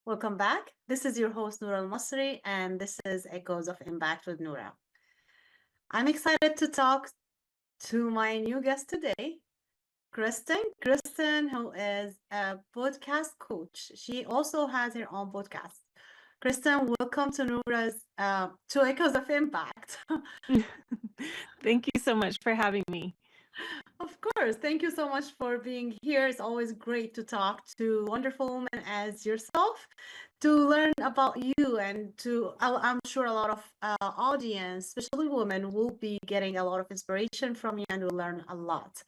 Welcome back. This is your host, Noura Almasri, and this is Echoes of Impact with Noura. I'm excited to talk to my new guest today, Kristin. Kristin, who is a podcast coach. She also has her own podcast. Kristin, welcome to Noura's to Echoes of Impact. Thank you so much for having me. Of course. Thank you so much for being here. It's always great to talk to wonderful women as yourself, to learn about you, and I'm sure a lot of audience, especially women, will be getting a lot of inspiration from you and will learn a lot.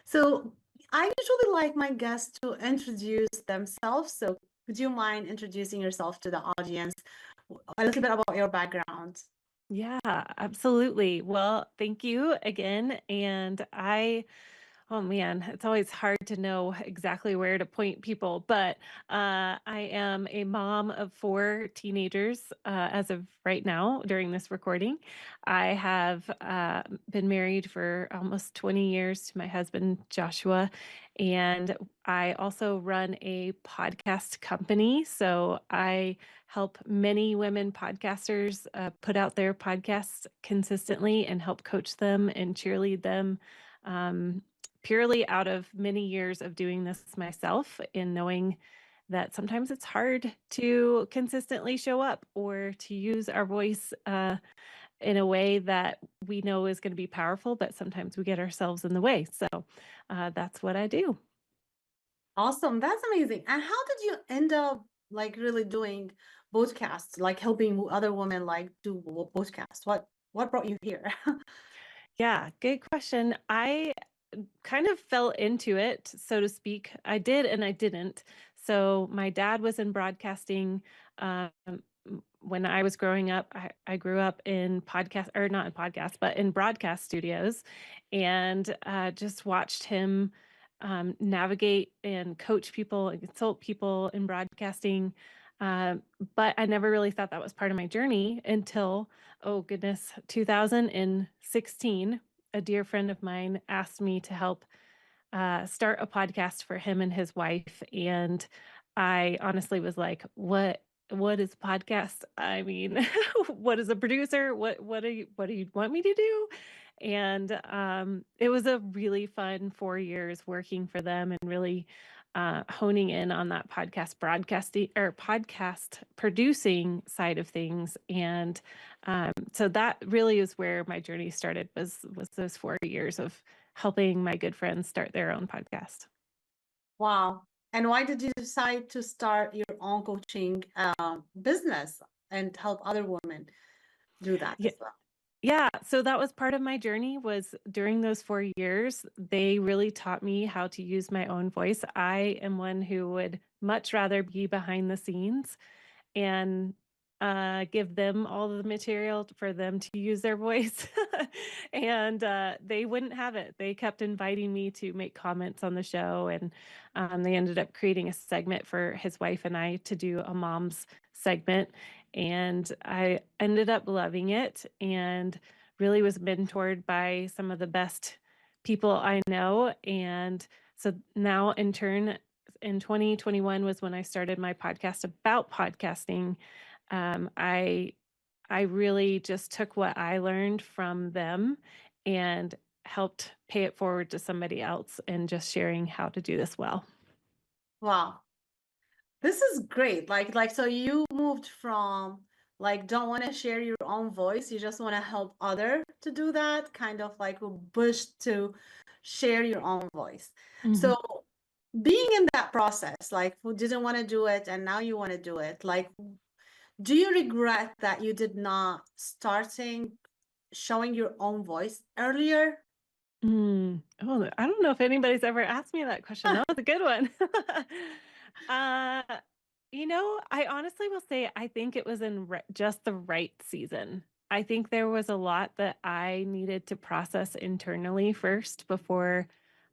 So I usually like my guests to introduce themselves. So would you mind introducing yourself to the audience, a little bit about your background? Yeah, absolutely. Well, thank you again. Oh man, it's always hard to know exactly where to point people, but I am a mom of four teenagers as of right now during this recording. I have been married for almost 20 years to my husband, Joshua, and I also run a podcast company. So I help many women podcasters put out their podcasts consistently and help coach them and cheerlead them. Purely out of many years of doing this myself and knowing that sometimes it's hard to consistently show up or to use our voice in a way that we know is going to be powerful, but sometimes we get ourselves in the way. So that's what I do. Awesome. That's amazing. And how did you end up like really doing podcasts, like helping other women like do podcasts? What brought you here? Yeah, good question. I kind of fell into it, so to speak. I did and I didn't. So my dad was in broadcasting. Um, when I was growing up, I grew up in podcast, or not in podcasts, but in broadcast studios, and just watched him navigate and coach people and consult people in broadcasting. But I never really thought that was part of my journey until, oh goodness, 2016. A dear friend of mine asked me to help start a podcast for him and his wife, and I honestly was like, What is a podcast? I mean, what is a producer? What do you want me to do?" And it was a really fun 4 years working for them and really honing in on that podcast broadcasting or podcast producing side of things. And so that really is where my journey started, was those 4 years of helping my good friends start their own podcast. Wow. And why did you decide to start your own coaching business and help other women do that Yeah, as well? yeah, so that was part of my journey. Was during those 4 years, they really taught me how to use my own voice. I am one who would much rather be behind the scenes and give them all the material for them to use their voice. And they wouldn't have it. They kept inviting me to make comments on the show. And they ended up creating a segment for his wife and I to do a mom's segment. And I ended up loving it and really was mentored by some of the best people I know. And so now, in turn, in 2021 was when I started my podcast about podcasting. Um, I I really just took what I learned from them and helped pay it forward to somebody else and just sharing how to do this well. Wow. This is great. Like so you moved from like don't want to share your own voice, you just want to help other to do that, kind of like a push to share your own voice. Mhm. So being in that process, like who didn't want to do it and now you want to do it, like do you regret that you did not starting showing your own voice earlier? Oh, I don't know if anybody's ever asked me that question. That was a good one. uh, I honestly will say I think it was in just the right season. I think there was a lot that I needed to process internally first before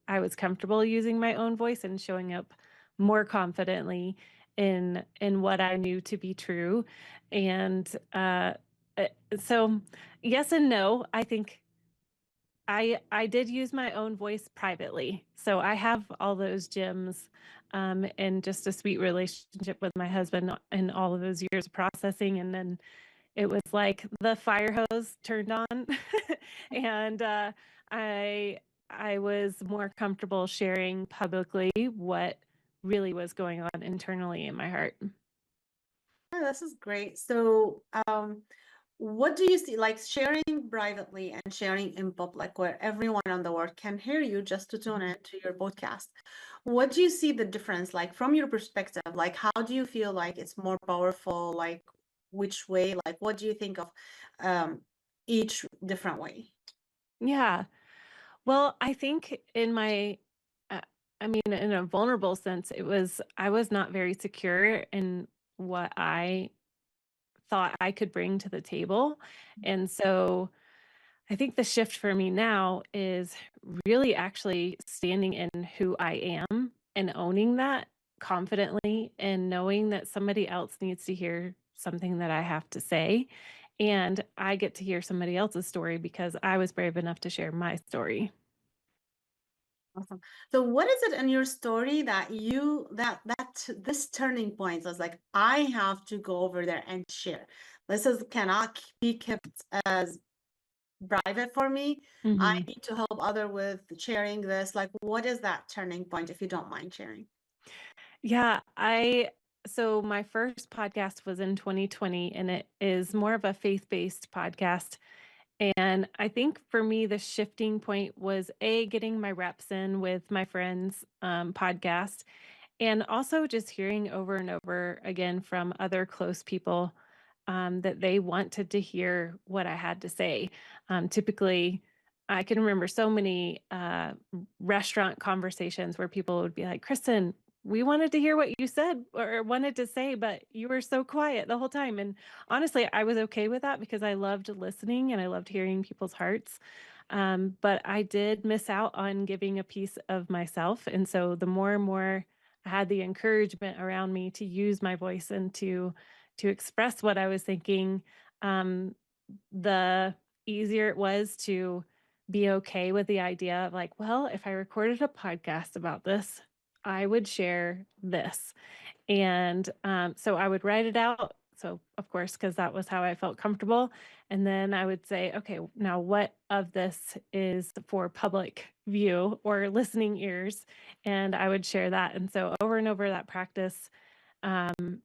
I was comfortable using my own voice and showing up more confidently in what I knew to be true. And uh, so, yes and no. I think I did use my own voice privately. So I have all those gems, and just a sweet relationship with my husband and all of those years of processing. And then it was like the fire hose turned on, and I I was more comfortable sharing publicly what really was going on internally in my heart. Oh, this is great. So, what do you see, like sharing privately and sharing in public, where everyone on the world can hear you just to tune Mhm. in to your podcast? What do you see the difference, like from your perspective? Like, how do you feel like it's more powerful? Like, which way? Like, what do you think of um, each different way? Yeah. Well, I think in my, uh, I mean, in a vulnerable sense, I was not very secure in what I thought I could bring to the table. And so I think the shift for me now is really actually standing in who I am and owning that confidently and knowing that somebody else needs to hear something that I have to say. And I get to hear somebody else's story because I was brave enough to share my story. Awesome. So what is it in your story that this turning point was like, I have to go over there and share. This is cannot be kept as private for me. I Mhm. need to help other with sharing this. Like, what is that turning point, if you don't mind sharing? Yeah, I so my first podcast was in 2020 and it is more of a faith-based podcast. And I think for me, the shifting point was getting my reps in with my friends' podcast, and also just hearing over and over again from other close people that they wanted to hear what I had to say. Typically, I can remember so many restaurant conversations where people would be like, Kristen, we wanted to hear what you said or wanted to say, but you were so quiet the whole time. And honestly, I was okay with that because I loved listening and I loved hearing people's hearts. But I did miss out on giving a piece of myself. And so the more and more I had the encouragement around me to use my voice and to express what I was thinking, um, the easier it was to be okay with the idea of like, well, if I recorded a podcast about this, I would share this. And so I would write it out. So, of course, because that was how I felt comfortable. And then I would say, okay, now what of this is for public view or listening ears? And I would share that. And so over and over that practice um,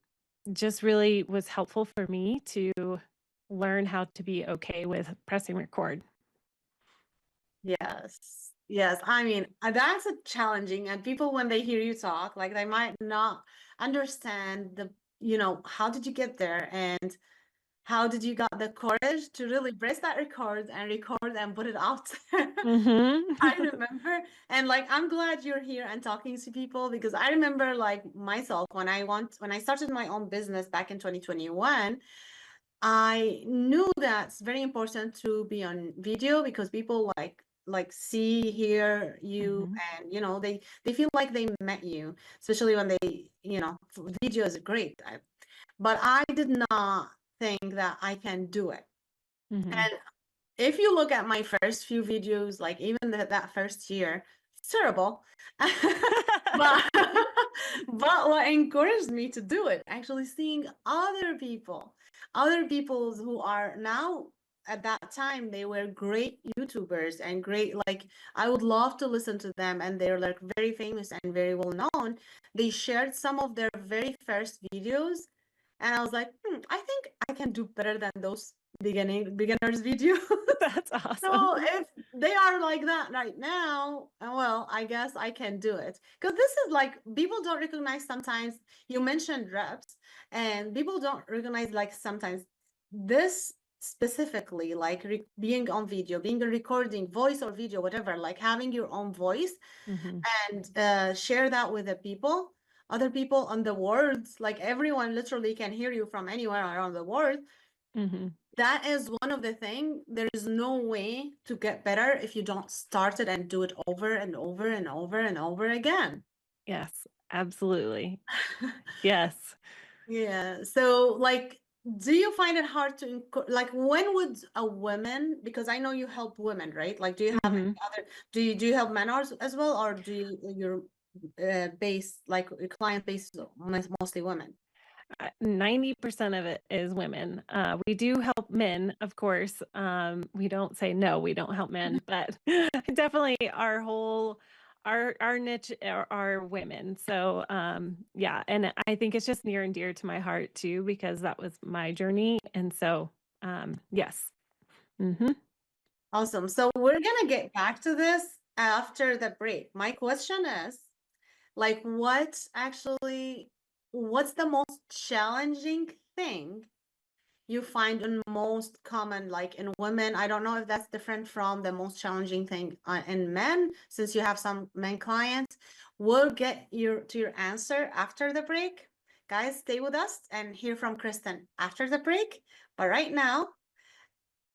just really was helpful for me to learn how to be okay with pressing record. Yes. Yes. I mean, that's a challenging, and people, when they hear you talk, like they might not understand how did you get there and how did you got the courage to really press that record and put it out there? I Hmm. remember, and like I'm glad you're here and talking to people, because I remember like myself when I started my own business back in 2021. I knew that's very important to be on video, because people like see, hear you, Hmm. and they feel like they met you, especially when video is great. But I did not think that I can do it. Hmm. And if you look at my first few videos, like even that first year, it's terrible. But but what encouraged me to do it, actually seeing other people who are now, at that time they were great YouTubers and great, like I would love to listen to them, and they're like very famous and very well known. They shared some of their very first videos, and I was like, I think I can do better than those beginners videos. That's awesome. So if they are like that right now, well, I guess I can do it. Because this is like, people don't recognize sometimes. You mentioned reps, and people don't recognize, like, sometimes this specifically, like being on video, being a recording, voice or video, whatever, like having your own voice, Hmm. and share that with the people, other people on the world. Like everyone literally can hear you from anywhere around the world. Hmm. That is one of the thing. There is no way to get better if you don't start it and do it over and over and over and over again. Yes, absolutely. Yes. Yeah. So like Do you find it hard to like when would a woman, because I know you help women, right? Like do you have any Mhm. other, do you help men as well, or do you your base, like your client base is mostly women? 90% of it is women. We do help men, of course. We don't say no, we don't help men, but definitely our niche are women. So yeah, and I think it's just near and dear to my heart too because that was my journey, and so yes. Hmm. Awesome. So we're gonna get back to this after the break. My question is, like, what's the most challenging thing you find in most common, like in women? I don't know if that's different from the most challenging thing in men, since you have some men clients. We'll get your answer after the break. Guys, stay with us and hear from Kristin after the break. But right now,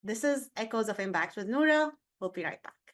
this is Echoes of Impact with Noura. We'll be right back.